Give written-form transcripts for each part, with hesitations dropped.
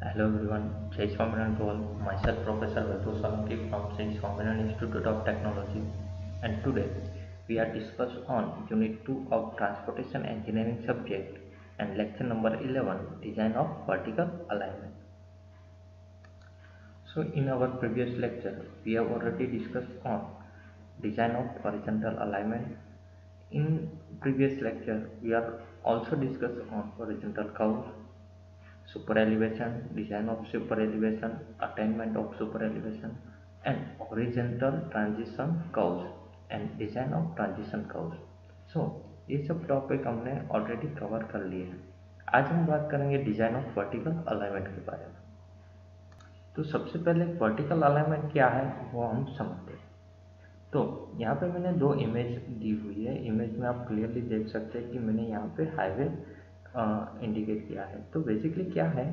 Hello everyone, Jai Swaminarayan to all. Myself Professor Vaibhav Solanki from Jai Swaminarayan Institute of Technology, and today we are discuss on Unit 2 of Transportation Engineering subject and lecture number 11, Design of Vertical Alignment. So in our previous lecture, we have already discussed on design of horizontal alignment. In previous lecture, we are also discussed on horizontal curves, super elevation, design of super elevation, attainment of super elevation, and horizontal transition curves and design of transition curves. So ये सब topic हमने already cover कर लिए हैं। आज हम बात करेंगे डिजाइन ऑफ वर्टिकल अलाइनमेंट के बारे में। तो सबसे पहले वर्टिकल अलाइनमेंट क्या है वो हम समझते हैं। तो यहाँ पे मैंने दो इमेज दी हुई है। इमेज में आप क्लियरली देख सकते हैं कि मैंने यहाँ पे हाईवे इंडिकेट किया है। तो बेसिकली क्या है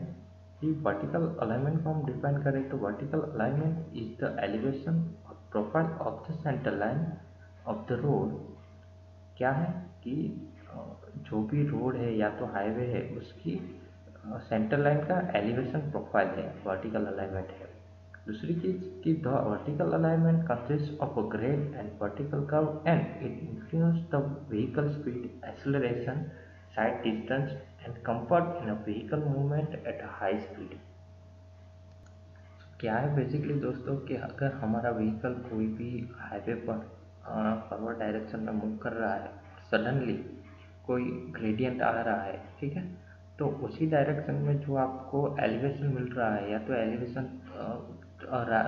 कि वर्टिकल अलाइनमेंट को हम डिफाइन करें तो vertical alignment is the elevation और profile of the centre line of the road. क्या है कि जो भी रोड है या तो हाईवे है उसकी सेंटर लाइन का एलिवेशन प्रोफाइल है, वर्टिकल अलाइनमेंट है। दूसरी चीज कि the vertical alignment consist of a grade and vertical curve and it influence the vehicle speed, acceleration, sight distance and comfort in a vehicle movement at a high speed. क्या है basically दोस्तों कि अगर हमारा व्हीकल कोई भी highway पर forward direction में मूव कर रहा है, सडनली कोई ग्रेडियंट आ रहा है, ठीक है, तो उसी डायरेक्शन में जो आपको एलिवेशन मिल रहा है या तो elevation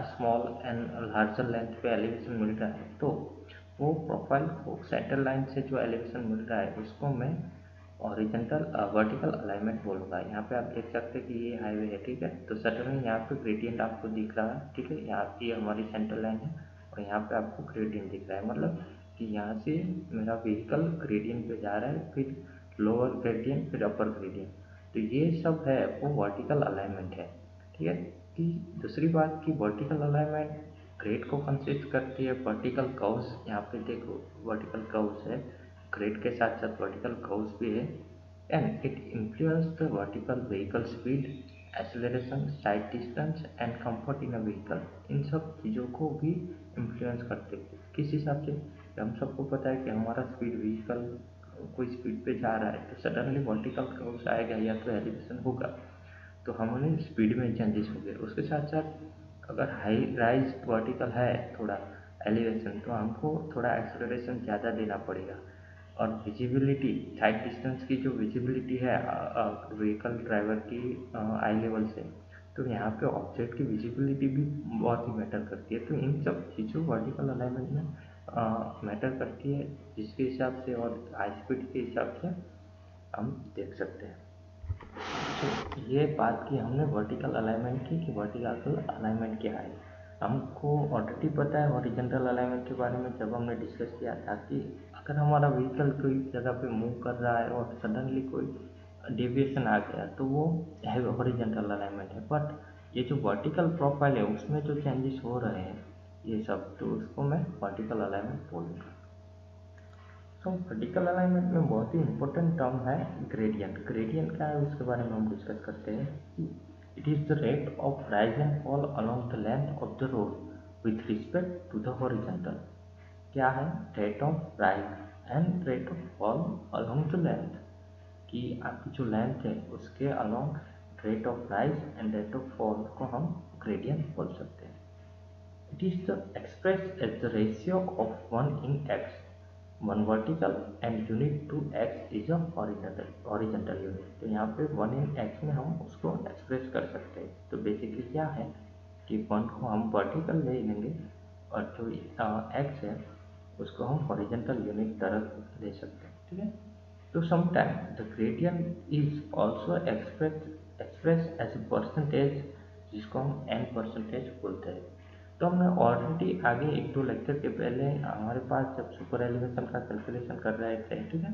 small and larger length पे एलिवेशन मिल रहा है, तो वो प्रोफाइल को सेंटर लाइन से जो एलिवेशन मिल रहा है उसको मैं हॉरिजॉन्टल वर्टिकल अलाइनमेंट बोलूँगा। यहाँ पे आप देख सकते हैं कि ये हाईवे है, ठीक है, तो सडनली यहाँ पे ग्रेडियंट आपको दिख रहा है, ठीक है, यहाँ ये हमारी सेंटर लाइन है और यहाँ पे आपको ग्रेडियंट दिख रहा है, मतलब कि यहाँ से मेरा व्हीकल ग्रेडियंट पे जा रहा है, फिर लोअर ग्रेडियंट, फिर अपर ग्रेडियंट। तो ये सब है वो वर्टिकल अलाइनमेंट है, ठीक है। कि दूसरी बात की वर्टिकल अलाइनमेंट ग्रेड को कंसिस्ट करती है वर्टिकल कर्व्स। यहाँ पे देखो वर्टिकल कर्व्स है, ग्रेड के साथ साथ वर्टिकल कर्व्स भी है, and it influence the vertical vehicle speed, acceleration, sight distance and comfort in a vehicle. इन सब चीज़ों को भी इन्फ्लुएंस करते हैं। किस हिसाब से? हम सबको पता है कि हमारा स्पीड, व्हीकल कोई स्पीड पे जा रहा है तो सडनली वर्टिकल कर्व्स आएगा या तो एलिवेशन होगा, तो हमारे स्पीड में चेंजेस हो गए। उसके साथ साथ अगर हाई राइज वर्टिकल है थोड़ा एलिवेशन, तो हमको थोड़ा एक्सेलरेशन ज़्यादा देना पड़ेगा। और विजिबिलिटी, साइड डिस्टेंस की जो विजिबिलिटी है व्हीकल ड्राइवर की आई लेवल से, तो यहाँ पे ऑब्जेक्ट की विजिबिलिटी भी बहुत ही मैटर करती है। तो इन सब चीज़ों वर्टिकल अलाइनमेंट में मैटर करती है, जिसके हिसाब से और हाई स्पीड के हिसाब से हम देख सकते हैं। तो ये बात की हमने वर्टिकल अलाइनमेंट की कि वर्टिकल अलाइनमेंट क्या है। हमको ऑलरेडी पता है हॉरिजॉन्टल अलाइनमेंट के बारे में जब हमने डिस्कस किया था कि अगर हमारा व्हीकल कोई जगह पे मूव कर रहा है और सडनली कोई डेविएशन आ गया तो वो है हॉरिजॉन्टल अलाइनमेंट है। बट ये जो वर्टिकल प्रोफाइल है उसमें जो चेंजेस हो रहे हैं ये सब, तो उसको मैं वर्टिकल अलाइनमेंट बोलूँगा। तो वर्टिकल अलाइनमेंट में बहुत ही इंपॉर्टेंट टर्म है ग्रेडियंट। ग्रेडियंट क्या है उसके बारे में हम डिस्कस करते हैं कि it is the rate of rise and fall along the length of the road with respect to the horizontal. क्या है? Rate of rise and rate of fall along the length, कि आपकी जो लेंथ है उसके along rate of rise and rate of fall को हम gradient बोल सकते हैं। It is the expressed as the ratio of 1 in x, 1 vertical and unit to x is a horizontal unit। तो यहाँ पे 1 in x में हम उसको एक्सप्रेस कर सकते हैं। तो बेसिकली क्या है कि 1 को हम वर्टिकल ले लेंगे और जो x है उसको हम हॉरिजॉन्टल यूनिट तरह ले सकते हैं, ठीक है। तो sometime the gradient is also express as a percentage, जिसको हम n परसेंटेज बोलते हैं। तो हमने ऑलरेडी आगे एक दो लेक्चर के पहले हमारे पास जब सुपर एलिवेशन का कैलकुलेशन कर रहे थे, ठीक है,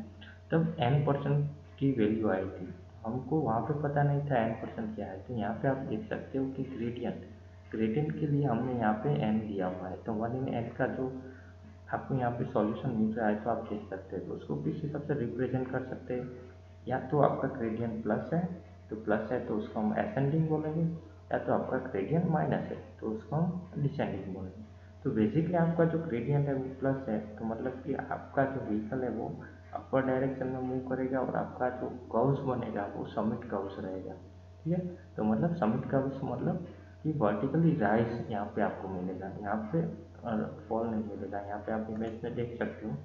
तब n% की वैल्यू आई थी। हमको वहाँ पे पता नहीं था n% क्या है। तो यहाँ पे आप देख सकते हो कि ग्रेडियंट के लिए हमने यहाँ पे n दिया हुआ है। तो 1 in n का जो आपको यहाँ पे सॉल्यूशन मिल रहा है तो आप देख सकते हो, तो उसको किस हिसाब से रिप्रेजेंट कर सकते हैं। या तो आपका ग्रेडियंट प्लस है तो प्लस है तो उसको हम असेंडिंग बोलेंगे, या तो आपका ग्रेडियंट माइनस है तो उसको हम डिसेंडिंग बोलेंगे। तो बेसिकली आपका जो ग्रेडियंट है वो प्लस है, तो मतलब कि आपका जो व्हीकल है वो अपर डायरेक्शन में मूव करेगा और आपका जो कर्व्स बनेगा वो समिट कर्व्स रहेगा। ठीक है, तो मतलब समिट कर्व्स मतलब कि वर्टिकली राइज यहाँ पे आपको मिलेगा, यहाँ पे फॉल नहीं मिलेगा। यहाँ पे आप इमेज में देख सकते हो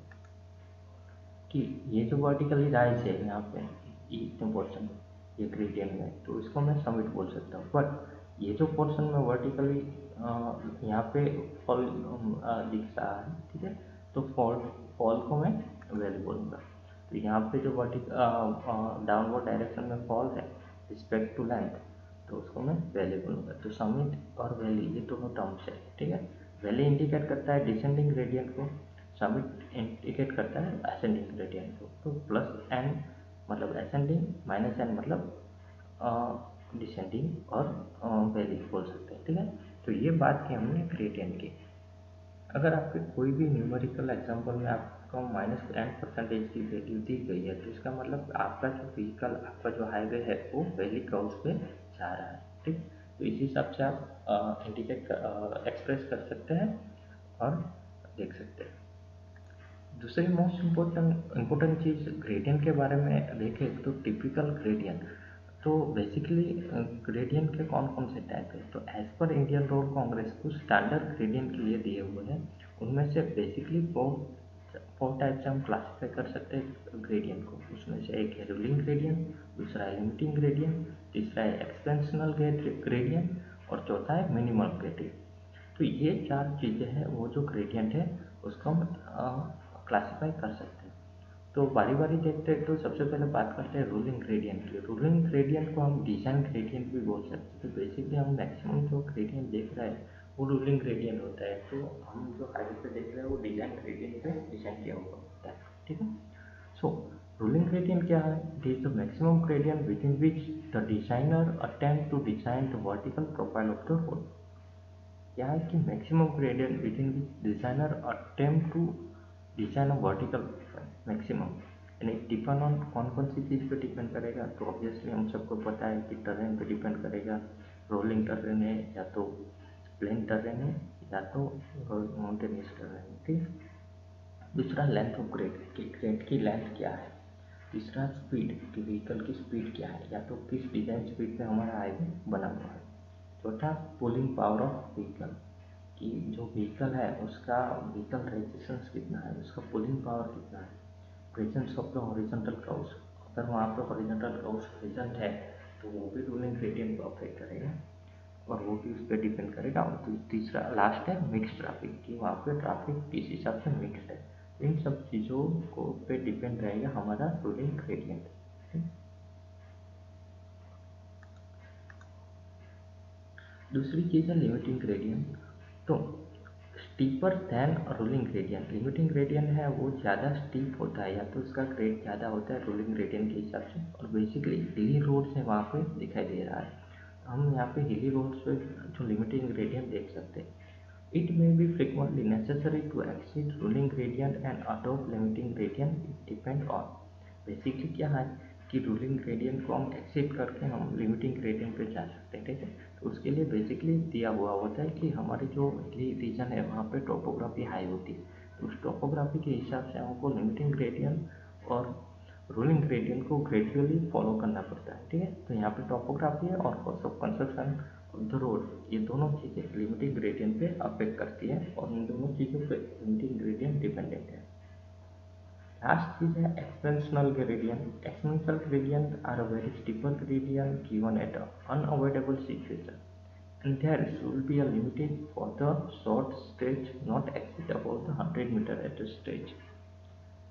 कि ये जो वर्टिकली राइज है यहाँ पे इतने पोर्शन में, ये ग्रेडियंट में, तो इसको मैं समिट बोल सकता हूँ। बट ये जो पोर्शन में वर्टिकली यहाँ पे फॉल दिख रहा है, ठीक है, तो फॉल को मैं वैल्यू बोलूँगा। तो यहाँ पे जो डाउनवर्ड डायरेक्शन में फॉल है रिस्पेक्ट टू लेंथ, तो उसको मैं वैल्यू बोलूँगा। तो समिट और वैली ये दोनों टर्म्स है, ठीक है। वैली इंडिकेट करता है डिसेंडिंग ग्रेडियंट को, समिट इंडिकेट करता है असेंडिंग ग्रेडियंट को। तो प्लस एन मतलब असेंडिंग, माइनस एन मतलब डिसेंडिंग और वैली बोल सकते हैं, ठीक है। तो ये बात की हमने ग्रेडियंट की। अगर आपके कोई भी न्यूमेरिकल एग्जांपल में आपको -10% की वैल्यू दी गई है, तो इसका मतलब आपका जो व्हीकल, आपका जो हाईवे है वो वैली कर्व्स पे जा रहा है, ठीक। तो इस हिसाब से आप एक्सप्रेस कर सकते हैं और देख सकते हैं। दूसरी मोस्ट इम्पोर्टेंट चीज़ ग्रेडियंट के बारे में देखें तो टिपिकल ग्रेडियंट। तो बेसिकली ग्रेडियंट के कौन कौन से टाइप है, तो as per Indian road Congress कुछ स्टैंडर्ड ग्रेडियंट के लिए दिए हुए हैं। उनमें से बेसिकली फोर टाइप से हम क्लासीफाई कर सकते हैं ग्रेडियंट को। उसमें से एक है रूलिंग ग्रेडियंट, दूसरा है लिमिटिंग ग्रेडियंट, तीसरा है एक्सपेंशनल ग्रेडियंट और चौथा है मिनिमल ग्रेडियंट। तो ये चार चीज़ें हैं, वो जो ग्रेडियंट है उसको हम क्लासीफाई कर सकते हैं। तो बारी बारी देखते हैं। तो सबसे पहले बात करते हैं रूलिंग ग्रेडियंट की। रूलिंग ग्रेडियंट को हम डिजाइन ग्रेडियंट भी बोल सकते हैं। तो बेसिकली हम मैक्सिमम जो ग्रेडियंट देख रहे हैं वो रूलिंग ग्रेडियंट होता है। तो हम जो हाईवे पे देख रहे हैं वो डिजाइन ग्रेडियंट पे डिजाइन किया हुआ होता है, ठीक है। सो रूलिंग ग्रेडियंट क्या है? It is the maximum gradient within which the designer attempt to design the vertical profile of the road. क्या है कि maximum gradient within which designer attempt to design a vertical maximum, यानी depend on कौन कौन सी चीज़ पे depend करेगा। तो obviously हम सबको पता है कि टर्रेन पे डिपेंड करेगा, रोलिंग टर्रेन है या तो प्लेन टर्रेन है या तो माउंटेनियस टर्रेन है, ठीक। दूसरा लेंथ ऑफ ग्रेड की लेंथ क्या है। तीसरा स्पीड कि व्हीकल की स्पीड क्या है, या तो किस डिजाइन स्पीड पे हमारा हाईवे बना हुआ है। चौथा पुलिंग पावर ऑफ व्हीकल कि जो व्हीकल है उसका व्हीकल रेजिस्टेंस कितना है, उसका पुलिंग पावर कितना है। Presence of the horizontal curves, अगर वहाँ पे हॉरिजॉन्टल कर्व्स प्रेजेंट है तो वो भी रूलिंग ग्रेडियंट को अफेक्ट करेगा और वो भी उस पर डिपेंड करेगा। और तीसरा लास्ट है मिक्स ट्रैफिक कि वहाँ पे ट्रैफिक किस हिसाब से मिक्स है। इन सब चीज़ों को पे डिपेंड रहेगा हमारा रूलिंग ग्रेडियंट। दूसरी चीज़ है लिमिटिंग ग्रेडियंट। तो steeper than ruling gradient, limiting gradient है वो ज़्यादा स्टीप होता है या तो उसका ग्रेड ज़्यादा होता है रूलिंग ग्रेडियंट के हिसाब से, और बेसिकली हिली रोड्स है वहाँ पे दिखाई दे रहा है। तो हम यहाँ पे हिली रोड्स पे जो लिमिटिंग ग्रेडियंट देख सकते हैं। It may be frequently necessary to exceed ruling gradient and adopt limiting gradient, it depend on. Basically क्या है कि रूलिंग ग्रेडियंट को हम एक्सीड करके हम लिमिटिंग ग्रेडियंट पे जा सकते हैं, ठीक है। तो उसके लिए बेसिकली दिया हुआ होता है कि हमारी जो हिली रीजन है वहाँ पे टोपोग्राफी हाई होती है, तो उस टोपोग्राफी के हिसाब से हमको लिमिटिंग ग्रेडियंट और रूलिंग ग्रेडियंट को ग्रेजुअली फॉलो करना पड़ता है, ठीक है। तो यहाँ पे टोपोग्राफी है और cost of construction of the road, ये दोनों चीज़ें लिमिटिंग ग्रेडियंट पे अफेक्ट करती है और इन दोनों चीज़ों पे लिमिटिंग ग्रेडियंट डिपेंडेंट है। लास्ट चीज है exceptional gradient. Exceptional gradient are a very steeper gradient given at unavoidable situation and there will be a limited for the short stretch not exceed above the 100 meter at a stretch।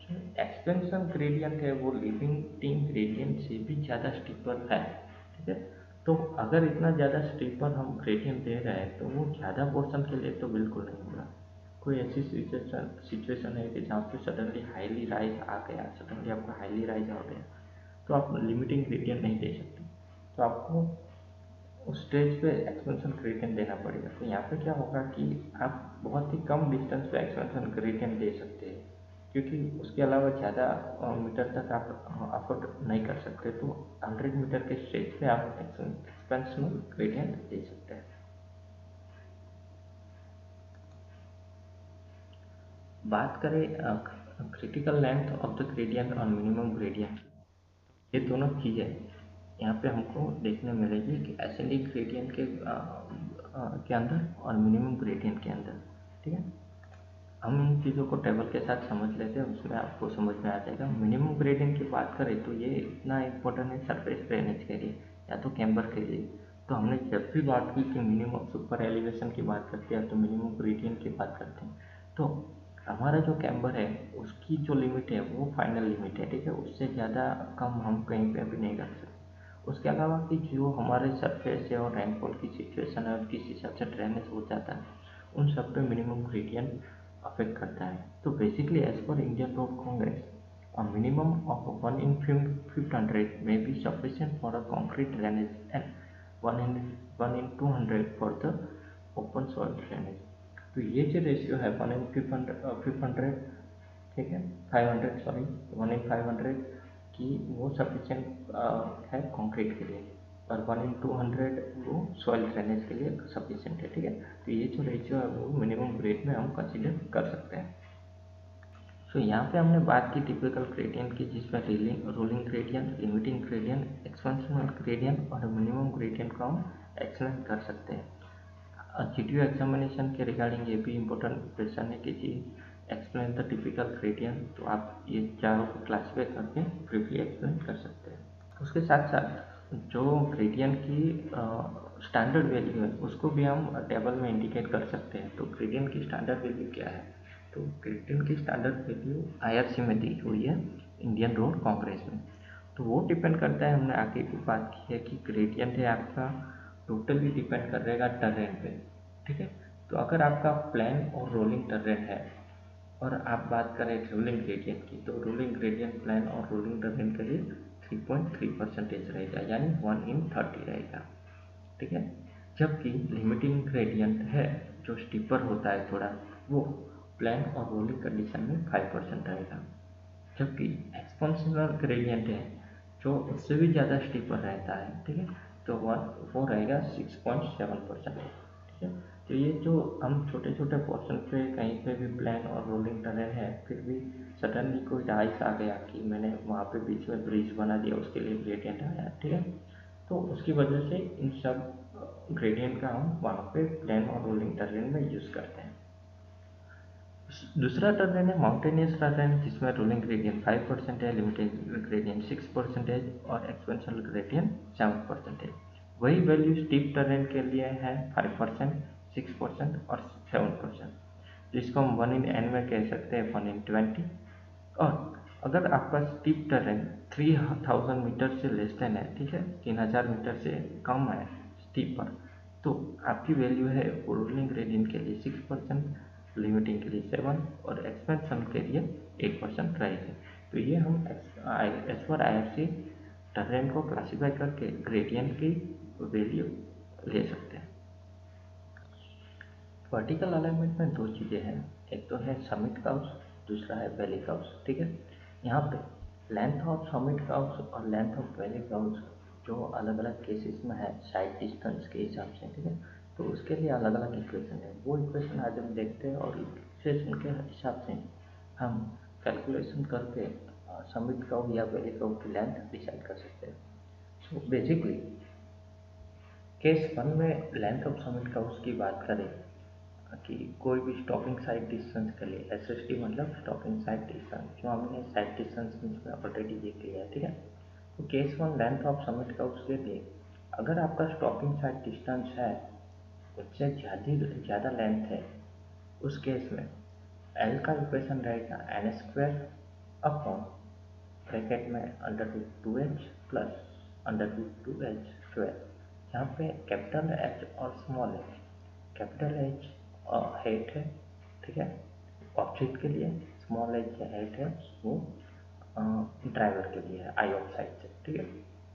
जो expansion gradient है वो limiting gradient से भी ज़्यादा steeper है, ठीक है। तो अगर इतना ज़्यादा स्टीपर हम ग्रेडियंट दे रहे हैं तो वो ज़्यादा पोर्शन के लिए तो बिल्कुल नहीं होगा। कोई ऐसी सिचुएशन है कि जहाँ पे सडनली हाईली राइज आ गया, सडनली आपका हाईली राइज आ गया, तो आप लिमिटिंग ग्रेडियंट नहीं दे सकते, तो आपको उस स्टेज पे एक्सपेंशन ग्रेडियंट देना पड़ेगा। तो यहाँ पे क्या होगा कि आप बहुत ही कम डिस्टेंस पे एक्सपेंशन ग्रेडियंट दे सकते हैं, क्योंकि उसके अलावा ज़्यादा मीटर तक आप अफोर्ड नहीं कर सकते, तो 100 मीटर के स्ट्रेच पे आप एक्सपेंशनल ग्रेडियंट दे सकते हैं। बात करें critical length of the gradient और मिनिमम ग्रेडियंट, ये दोनों चीज़ें यहाँ पे हमको देखने मिलेगी कि असेंडिंग ग्रेडियंट के अंदर और मिनिमम ग्रेडियंट के अंदर। ठीक है, हम इन चीज़ों को टेबल के साथ समझ लेते हैं, उसमें आपको समझ में आ जाएगा। मिनिमम ग्रेडियंट की बात करें तो ये इतना इम्पोर्टेंट है सरफेस ड्रेनेज के लिए या तो कैम्बर के लिए। तो हमने जब भी बात की कि मिनिमम सुपर एलिवेशन की बात करते हैं तो मिनिमम ग्रेडियंट की बात करते हैं, तो हमारा जो कैम्बर है उसकी जो लिमिट है वो फाइनल लिमिट है। ठीक है, उससे ज़्यादा कम हम कहीं पे भी नहीं कर सकते। उसके अलावा कि जो हमारे सरफेस है और रेनफॉल की सिचुएशन है और किस हिसाब से ड्रेनेज हो जाता है, उन सब पे मिनिमम ग्रेडियंट अफेक्ट करता है। तो basically as per Indian road congress, a minimum of 1 in 500 may be sufficient for a concrete drainage and 1 in 200 for the open soil drainage। तो ये जो रेशियो है 1 in 500, ठीक है, 500 सॉरी 1 in 500 की वो सफिशेंट है कंक्रीट के लिए, और 1 in 200 वो सॉइल ड्रेनेज के लिए सफिशेंट है। ठीक है, तो ये जो रेशियो है वो मिनिमम ग्रेड में हम कंसिडर कर सकते हैं। सो यहाँ पे हमने बात की टिपिकल ग्रेडियंट की, जिसमें rolling gradient, limiting gradient, exceptional gradient और मिनिमम ग्रेडियंट को हम एक्सप्लेन कर सकते हैं। जीटीयू एग्जामिनेशन के रिगार्डिंग ये भी इम्पोर्टेंट क्वेश्चन है कि जी एक्सप्लेन द टिपिकल ग्रेडियंट, तो आप ये चारों को क्लासीफाई करके ब्रीफली एक्सप्लेन कर सकते हैं। उसके साथ साथ जो ग्रेडियंट की स्टैंडर्ड वैल्यू है उसको भी हम टेबल में इंडिकेट कर सकते हैं। तो ग्रेडियंट की स्टैंडर्ड वैल्यू क्या है, तो ग्रेडियंट की स्टैंडर्ड वैल्यू आईआरसी में दी हुई है इंडियन रोड कांग्रेस में। तो वो डिपेंड करता है, हमने आगे भी बात की है कि ग्रेडियंट है आपका टोटली डिपेंड करेगा टर्रेन पे। ठीक है, तो अगर आपका प्लेन और रोलिंग टर्रेन है और आप बात करें रोलिंग ग्रेडियंट की, तो रोलिंग ग्रेडियंट प्लेन और रोलिंग टर्रेन के लिए 3.3% रहेगा, यानी 1 in 30 रहेगा। ठीक है, जबकि लिमिटिंग ग्रेडियंट है जो स्टीपर होता है थोड़ा, वो प्लेन और रोलिंग कंडीशन में 5% रहेगा। जबकि एक्सपेंशनल ग्रेडियंट है जो उससे भी ज़्यादा स्टीपर रहता है। ठीक है, तो वो रहेगा 6.7%। ठीक है, तो ये जो हम छोटे छोटे पोर्शन पे कहीं पे भी प्लेन और रोलिंग टर्रेन है, फिर भी सडनली कोई राइस आ गया कि मैंने वहाँ पे बीच में ब्रिज बना दिया, उसके लिए ग्रेडियंट आया। ठीक है, तो उसकी वजह से इन सब ग्रेडियंट का हम वहाँ पे प्लेन और रोलिंग टर्रेन में यूज़ करते हैं। दूसरा टर्रेन है माउंटेनियस टर्रेन, जिसमें रोलिंग ग्रेडियंट 5% है, लिमिटेड ग्रेडियंट 6% और एक्सपेंशनल ग्रेडियंट 7%। वही वैल्यू स्टीप टर्रेन के लिए है 5%, 6% और 7%, जिसको हम 1 in n में कह सकते हैं 1 in 20। और अगर आपका स्टीप टर्रेन 3000 मीटर से लेस देन है, ठीक है, 3000 मीटर से कम है स्टीपर, तो आपकी वैल्यू है रोलिंग ग्रेडियंट के लिए 6%, लिमिटिंग के लिए 7 और एक्सपेंशन के लिए 8% रहेगी। तो ये हम एज पर आईआरसी टर्रेन को क्लासीफाई करके ग्रेडियंट की वैल्यू ले सकते हैं। वर्टिकल अलाइनमेंट में दो चीज़ें हैं, एक तो है समिट कर्व्स, दूसरा है वैली कर्व्स। ठीक है, यहाँ पे लेंथ ऑफ समिट कर्व्स और लेंथ ऑफ वैली कर्व्स जो अलग अलग केसेस में है साइड डिस्टेंस के हिसाब से, ठीक है, तो उसके लिए अलग अलग इक्वेशन है। वो इक्वेशन आज हम देखते हैं और इक्वेशन के हिसाब से हम कैलकुलेशन करके समिट कर्व या वैली कर्व की लेंथ डिसाइड कर सकते हैं। सो बेसिकली केस 1 में लेंथ ऑफ समिट कर्व्स की बात करें कि कोई भी स्टॉपिंग साइड डिस्टेंस के लिए, एसएसटी मतलब स्टॉपिंग साइड डिस्टेंस, जो हमने साइड डिस्टेंस में ऑलरेडी ये किया है। ठीक है, तो case 1 length of summit curves के लिए अगर आपका स्टॉपिंग साइड डिस्टेंस है उससे ज़्यादा लेंथ है, उस केस में एल का इक्वेशन रहेगा n² अपॉन ब्रैकेट में √2h प्लस √2h², जहाँ पे कैपिटल H और small h, capital H hate है, ठीक है, ऑब्जेक्ट के लिए, स्मॉल h हेट है वो ड्राइवर के लिए है आई ऑफ साइड से। ठीक है,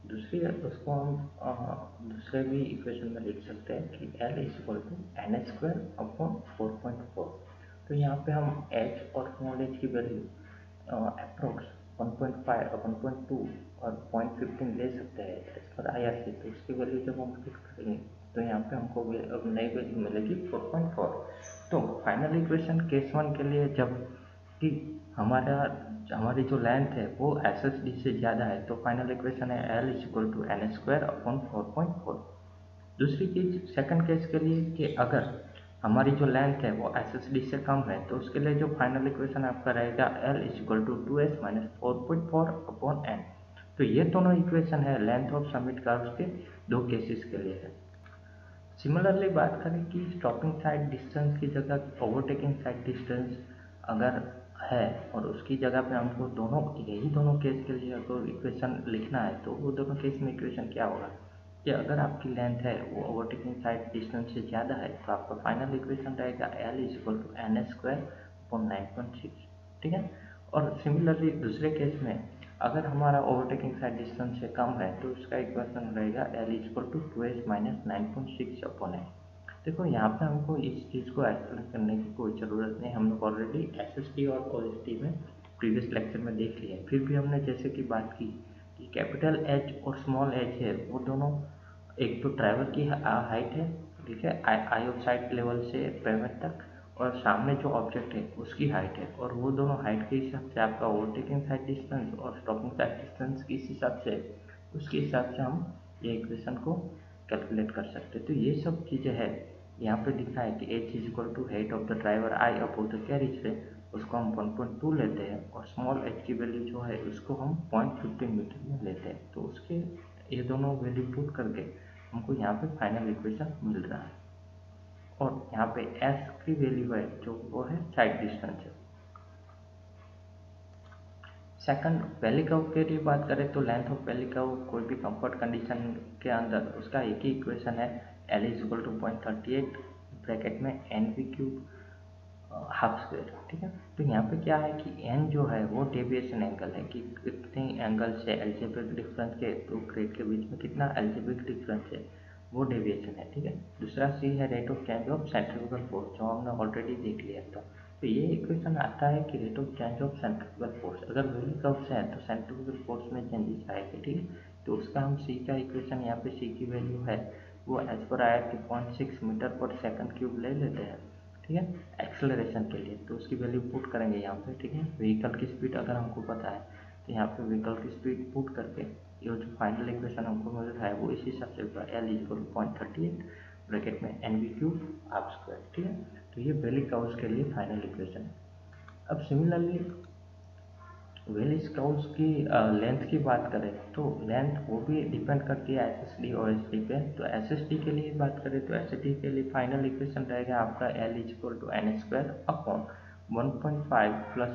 दूसरी उसको हम दूसरे भी इक्वेशन में लिख सकते हैं कि L = n² अपॉन 4.4। तो यहाँ पे हम h और स्मॉल h की वैल्यू अप्रोक्स 1.5 और 1.2 और 0.15 ले सकते हैं एज पर IRC। तो उसकी वैल्यू जब हम पुट करेंगे तो यहाँ पे हमको अब नई वैल्यू मिलेगी 4.4। तो फाइनल इक्वेशन केस वन के लिए जब कि हमारी जो लेंथ है वो SSD से ज़्यादा है तो फाइनल इक्वेशन है L=n² / 4.4। दूसरी चीज़ सेकंड केस के लिए कि अगर हमारी जो लेंथ है वो SSD से कम है तो उसके लिए जो फाइनल इक्वेशन आपका रहेगा L=2s - 4.4/n। तो ये दोनों इक्वेशन है लेंथ ऑफ समिट कर्व्स के दो केसेस के लिए है। सिमिलरली बात करें कि स्टॉपिंग साइड डिस्टेंस की जगह ओवरटेकिंग साइड डिस्टेंस अगर है और उसकी जगह पे हमको यही दोनों केस के लिए अगर इक्वेशन लिखना है तो वो दोनों केस में इक्वेशन क्या होगा कि अगर आपकी लेंथ है वो ओवरटेकिंग साइड डिस्टेंस से ज़्यादा है तो आपका फाइनल इक्वेशन रहेगा L=ns²/9.6। ठीक है। और सिमिलरली दूसरे केस में अगर हमारा ओवरटेकिंग साइड डिस्टेंस से कम है तो उसका इक्वेशन रहेगा L=2s - 9.6/n। देखो यहाँ पे हमको इस चीज़ को एक्सप्लेन करने की कोई ज़रूरत नहीं, हम लोग ऑलरेडी SSD और OSD में प्रीवियस लेक्चर में देख लिया है। फिर भी हमने जैसे कि बात की कि कैपिटल एच और स्मॉल एच है वो दोनों एक तो ड्राइवर की हाइट है, ठीक है, आई ऑफ साइट लेवल से पेमेंट तक, और सामने जो ऑब्जेक्ट है उसकी हाइट है, और वो दोनों हाइट के हिसाब से आपका ओवरटेकिंग साइड डिस्टेंस और स्टॉपिंग साइड डिस्टेंस किस हिसाब से उसके हिसाब से हम ये इक्वेशन को कैलकुलेट कर सकते हैं। तो ये सब चीज़ें हैं यहाँ पे लिखा है कि h=height of the driver eye above the carriageway, उसको हम 1.2 लेते हैं और स्मॉल h की वैल्यू जो है उसको हम 0.15 मीटर में लेते हैं। तो उसके ये दोनों वैल्यू पुट करके हमको यहाँ पे फाइनल इक्वेशन मिल रहा है। और यहाँ पे s की वैल्यू है जो वो है साइड डिस्टेंस है। सेकंड वैली कर्व के लिए बात करें तो लेंथ ऑफ वैली कर्व कोई भी कंफर्ट कंडीशन के अंदर उसका एक ही इक्वेशन है L=0.38 ब्रैकेट में NV³ हाफ स्क्वायर। ठीक है। तो यहाँ पे क्या है कि n जो है वो डेविएशन एंगल है कि कितने एंगल से एल्जेब्रिक डिफरेंस के दो ग्रेड के बीच में कितना एल्जेब्रिक डिफरेंस है वो डेविएशन है। ठीक है। दूसरा C है rate of change of centrifugal force जो हमने ऑलरेडी देख लिया था। तो ये इक्वेशन आता है कि rate of change of centrifugal force अगर वैली कर्व से है तो सेंट्रीफ्यूगल फोर्स में चेंजेस आएगा। ठीक है। तो उसका हम C का इक्वेशन यहाँ पे C की वैल्यू है वो एज पर आया कि 0.6 मीटर पर सेकंड क्यूब ले लेते हैं। ठीक है। एक्सेलरेशन के लिए तो उसकी वैल्यू पुट करेंगे यहाँ पे। ठीक है। व्हीकल की स्पीड अगर हमको पता है तो यहाँ पे व्हीकल की स्पीड पुट करके ये जो फाइनल इक्वेशन हमको मिल रहा है वो इस हिसाब से होगा L=0.38 ब्रैकेट में NV³ हाफ स्क्वायर। ठीक है। तो ये वैली कर्व्स के लिए फाइनल इक्वेशन है। अब सिमिलरली वैली कर्व्स की लेंथ की बात करें तो लेंथ वो भी डिपेंड करती है SSD और OSD पे। तो SSD के लिए बात करें तो SSD के लिए फाइनल इक्वेशन रहेगा आपका L=n²/1.5 +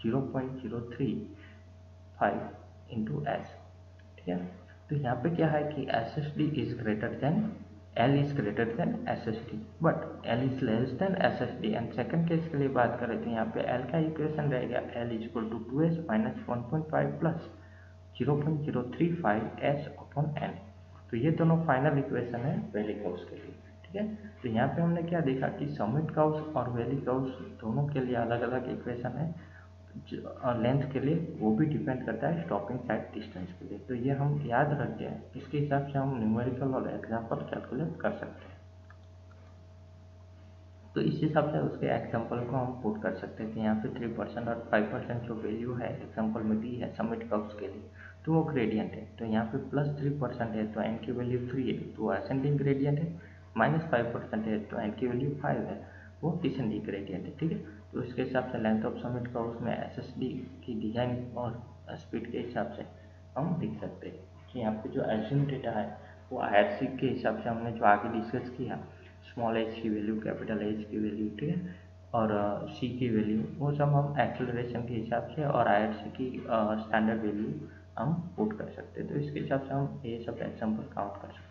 0.035 × s। ठीक है। तो यहाँ पे क्या है कि L=SSD but L=SSD। And second case के लिए बात करें तो यहाँ पे L का इक्वेशन रहेगा L=2s - 1.5 + 0.035 s/n। तो ये दोनों फाइनल इक्वेशन है वैली कर्व्स के लिए। ठीक है। तो यहाँ पे हमने क्या देखा कि समिट कर्व्स और वैली कर्व्स दोनों के लिए अलग अलग इक्वेशन है। लेंथ के लिए वो भी डिपेंड करता है स्टॉपिंग साइड डिस्टेंस के लिए। तो ये हम याद रख के इसके हिसाब से हम न्यूमेरिकल और एग्जाम्पल कैलकुलेट कर सकते हैं। तो इस हिसाब से उसके एग्जाम्पल को हम पुट कर सकते हैं कि यहाँ पे 3% और 5% जो वैल्यू है एग्जाम्पल में दी है समिट कर्व्स के लिए तो वो ग्रेडियंट है। तो यहाँ पे +3% है तो n की वैल्यू 3 है तो असेंडिंग ग्रेडियंट है। -5% है तो n की वैल्यू 5 है वो डिसेंडिंग ग्रेडियंट है। ठीक है। तो इसके हिसाब से लेंथ ऑफ समिट कर्व्स में SSD की डिज़ाइन और स्पीड के हिसाब से हम लिख सकते हैं कि यहाँ पे जो एज्यूम डेटा है वो IRC के हिसाब से हमने जो आगे डिस्कस किया स्मॉल h की वैल्यू कैपिटल H की वैल्यू। ठीक है। और C की वैल्यू वो सब हम एक्सेलरेशन के हिसाब से और IRC की स्टैंडर्ड वैल्यू हम पुट कर सकते हैं। तो इसके हिसाब से हम ये सब एग्जाम्पल काउंट कर सकते हैं।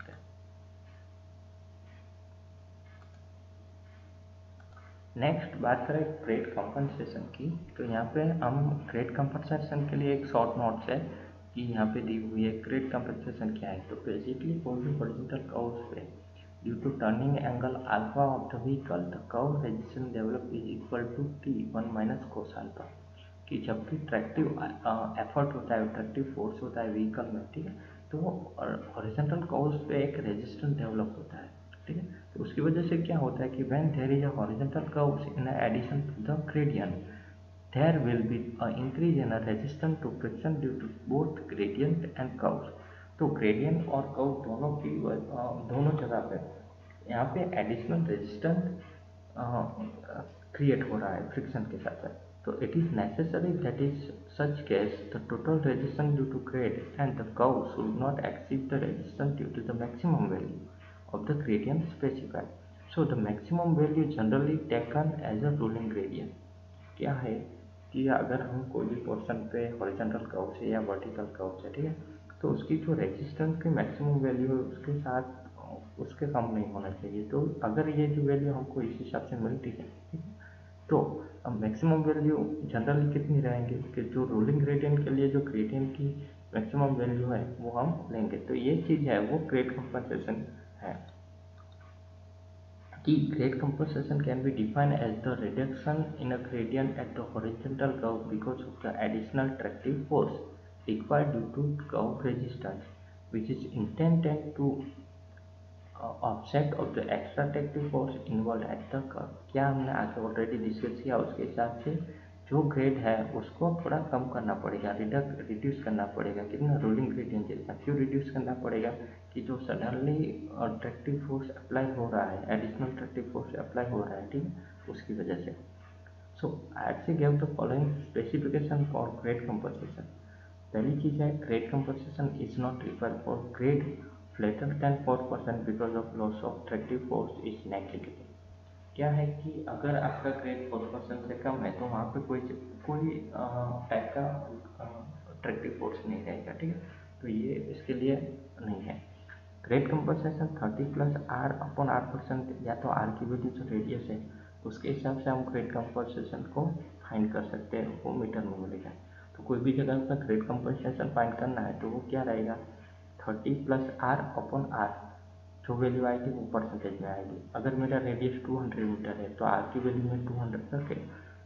नेक्स्ट बात करें ग्रेड कंपनसेशन की तो यहाँ पे हम ग्रेड कंपनसेशन के लिए एक शॉर्ट नोट्स है कि यहाँ पे दी हुई है ग्रेड कंपनसेशन क्या है। तो बेसिकली कोई भी हॉरिजॉन्टल कर्व्स पे due to turning angle alpha of the vehicle the curve resistance develop is equal to T1 - cos alpha. कि जब भी ट्रैक्टिव एफर्ट होता है, ट्रैक्टिव फोर्स होता है व्हीकल में, ठीक है, तो हॉरिजॉन्टल कर्व्स पे एक रेजिस्टेंस डेवलप होता है, ठीक है। तो उसकी वजह से क्या होता है कि when there is a horizontal curves in addition to the gradient, there will be an increase in a resistance to friction due to both gradient and curves। तो gradient और curve दोनों जगह पे यहाँ पे एडिशनल रेजिस्टेंस क्रिएट हो रहा है फ्रिक्शन के साथ साथ। तो it is necessary that is such case the total resistance due to grade and the curve should not exceed the resistance due to the maximum value of the gradient specified. So the maximum value generally taken as a ruling gradient. क्या है कि अगर हम कोई भी portion पे horizontal curve से या वर्टिकल कर्व से, ठीक है, तो उसकी जो रेजिस्टेंस की मैक्सिमम वैल्यू है उसके साथ उसके कम नहीं होना चाहिए। तो अगर ये जो वैल्यू हमको इस हिसाब से मिलती है, ठीक है, तो अब मैक्सिमम वैल्यू जनरली कितनी रहेंगे कि जो रोलिंग ग्रेडियंट के लिए जो ग्रेडियंट की मैक्सिमम वैल्यू है वो हम लेंगे। तो ये चीज़ है वो ग्रेड कंपनसेशन है कि grade compensation can be defined as the reduction in a gradient at the horizontal curve because of the additional tractive force required due to curve resistance, which is intended to offset of the extra tractive force involved at the curve। क्या हमने आगे already discuss किया, उसके हिसाब से जो grade है उसको थोड़ा कम करना पड़ेगा, रिड्यूस करना पड़ेगा। कितना? रोलिंग ग्रेडियंट जितना। क्यों रिड्यूस करना पड़ेगा? कि जो सडनली ट्रैक्टिव फोर्स अप्लाई हो रहा है, एडिशनल ट्रैक्टिव फोर्स अप्लाई हो रहा है, ठीक है, उसकी वजह से। So RC give the following specification for grade compensation. पहली चीज़ है grade compensation is not required for grade flatter than 4% because of loss of tractive force is negligible. क्या है कि अगर आपका ग्रेड 4% से कम है तो वहाँ पे कोई टाइप का ट्रैक्टिव फोर्स नहीं रहेगा, ठीक है। तो ये इसके लिए नहीं है। Grade compensation 30 plus R upon R percent, या तो आर की वैल्यू जो रेडियस है उसके हिसाब से हम ग्रेड कंपनसेशन को फाइंड कर सकते हैं, वो मीटर में मिलेगा। तो कोई भी जगह का ग्रेड कंपनसेशन फाइंड करना है तो वो क्या रहेगा? 30 प्लस आर अपॉन आर, जो वैल्यू आएगी वो परसेंटेज में आएगी। अगर मेरा रेडियस 200 मीटर है तो आर की वैल्यू में 200 करके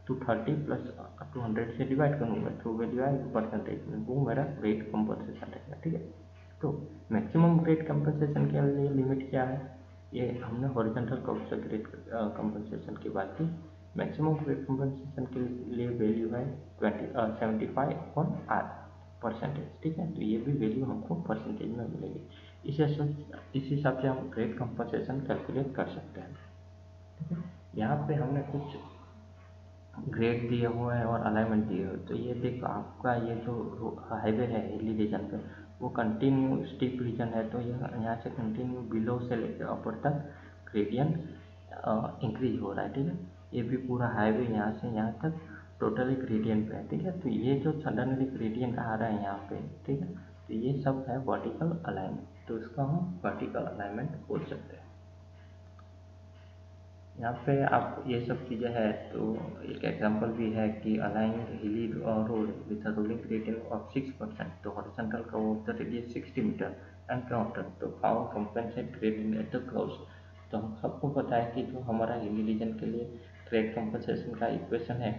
तो 30 प्लस 200 से डिवाइड करूँगा तो वैल्यू आएगी परसेंटेज में, वो मेरा ग्रेड कंपनसेशन रहेगा, ठीक है। तो मैक्सिमम ग्रेड कंपनसेशन के लिए लिमिट क्या है? ये हमने हॉरिजॉन्टल कर्व से ग्रेड कंपनसेशन की बात की। मैक्सिमम ग्रेड कंपनसेशन के लिए वैल्यू है 75 अपॉन आर परसेंटेज, ठीक है। तो ये भी वैल्यू हमको परसेंटेज में मिलेगी। इस हिसाब से हम ग्रेड कंपनसेशन कैलकुलेट कर सकते हैं, ठीक है। यहाँ पे हमने कुछ ग्रेड दिए हुए हैं और अलाइनमेंट दिए हुए। तो ये देखो आपका ये जो हाईवे है हिली रीजन पे, वो कंटिन्यू स्टीप रीजन है, तो यहाँ से कंटिन्यू बिलो से लेकर अपर तक ग्रेडियंट इंक्रीज हो रहा है, ठीक है। ये भी पूरा हाईवे यहाँ से यहाँ तक टोटली ग्रेडियंट पे है, ठीक है। तो ये जो सडनली ग्रेडियंट आ रहा है यहाँ पे, ठीक है, तो ये सब है वर्टिकल अलाइनमेंट। तो इसका हम वर्टिकल अलाइनमेंट बोल सकते हैं। यहाँ पे आप ये सब चीज़ें हैं। तो एक एग्जांपल भी है कि align hilly road with a rolling gradient of 6%, तो horizontal curve of the radius 60 metre and counter, तो found compensate gradient at the curves. तो हम सबको पता है कि जो हमारा हिली रीजन के लिए ग्रेड कंपनसेशन का इक्वेशन है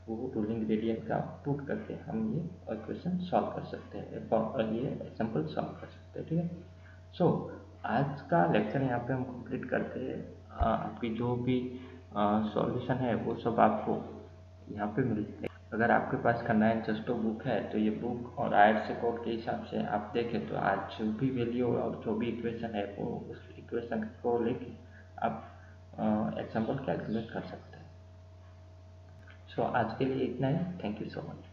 वो रोलिंग ग्रेडियंट का पुट करके हम ये इक्वेशन सॉल्व कर सकते हैं और ये एग्जाम्पल सॉल्व कर सकते हैं, ठीक है। सो आज का लेक्चर यहाँ पे हम कंप्लीट करते हैं। आपकी जो भी सॉल्यूशन है वो सब आपको यहाँ पे मिलते हैं। अगर आपके पास का 9 जस्टो बुक है तो ये बुक और आयरसे कोड के हिसाब से आप देखें तो आज जो भी वैल्यू और जो भी इक्वेशन है वो उस इक्वेशन को लेके आप एग्जाम्पल कैलकुलेट कर सकते हैं। सो आज के लिए इतना ही। Thank you so much.